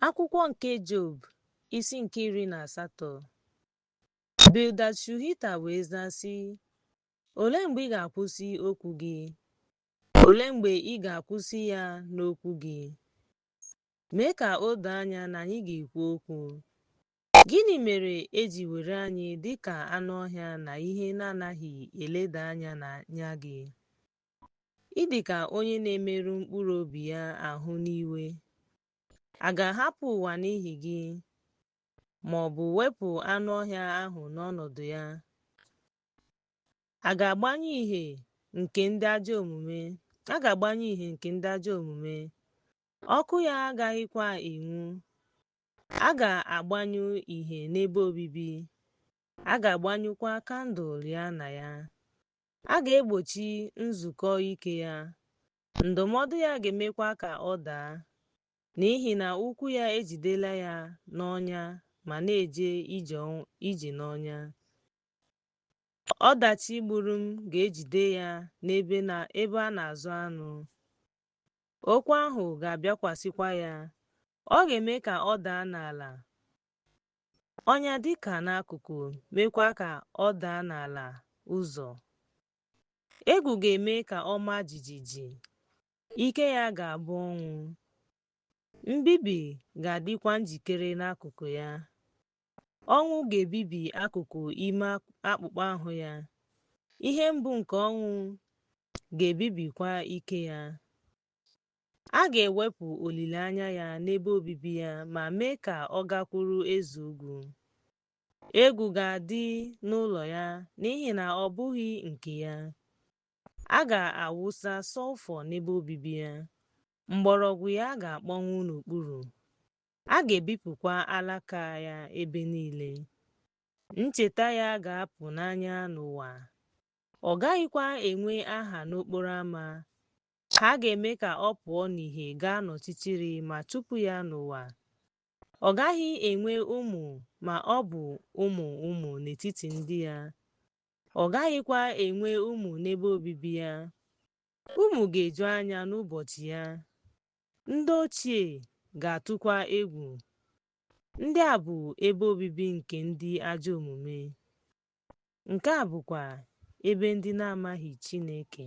Akwụkwọ nke Job isi nke 18. Bildad Shuhita wee zaa sị, olee mgbe ị ga-akwụsị okwu gị? Olee mgbe ị ga-akwụsị ya n'okwu gị? Mee ka o doo anya na anyị ga-ekwu okwu. Gịnị mere eji were anyị dịka anụ ọhịa na ihe na-anaghị eleda anya n'anya gị? Ị dị ka onye na-emerụ mkpụrụ obi ya ahụ n'iwe. A ga-ahapụ ụwa n'ihi gị, ma ọ bụ wepụ anụ ọhịa ahụ n'ọnọdụ ya? A ga-agbanyụ ìhè nke ndị ajọ omume? A ga-agbanyụ ìhè nke ndị ajọ omume, ọkụ ya agaghịkwa enwu. A ga-agbanyụ ìhè n'ebe obibi, a ga-agbanyụkwa kandụl ya na ya. A ga-egbochi nzukọ ike ya, ndụmọdụ ya ga-emekwa ka ọ daa, n'ihi na ụkwụ ya ejidela ya n'ọnya ma na-eje ije n'ọnya. Ọdachi gburu m ga-ejide ya n'ebe a na-azụ anụ. Okwu ahụ ga-abịakwasịkwa ya, ọ ga-eme ka ọ daa n'ala. Ọnya dịka n'akụkụ, mekwa ka ọ daa n'ala ụzọ. Egwu ga-eme ka ọ maa jijiji, ike ya ga-abụ ọnwụ. Mbibi ga-adịkwa njikere n'akụkụ ya. Ọnwụ ga-ebibi akụkụ ime akpụkpọ ahụ ya. Ihe mgbu nke ọnwụ ga-ebibikwa ike ya. A ga-ewepụ olileanya ya n'ebe obibi ya ma mee ka ọ gakwuru eze ugwu. Egwu ga-adị n'ụlọ ya n'ihi na ọ bụghị nke ya. A ga-awụsa sọlfọ n'ebe obibi ya. Mgbọrọgwụ ya ga-akpọnwụ n'okpuru. A ga-ebipụkwa alaka ya ebe niile. Ncheta ya ga-apụ n'anya n'ụwa. Ọ gaghịkwa enwe aha n'okporo ámá. Ha ga-eme ka ọ pụọ n'ìhè gaa n'ọchịchịrị ma chụpụ ya n'ụwa. Ọ gaghị enwe ụmụ ma ọ bụ ụmụ ụmụ n'etiti ndị ya. Ọ gaghịkwa enwe ụmụ n'ebe obibi ya. Ụmụ ga-eju anya n'ụbọchị ya. Ndị ochie ga-atụkwa egwu. Ndị a bụ ebe obibi nke ndị ajọ omume. Nke a bụkwa ebe ndị na-amaghị Chineke.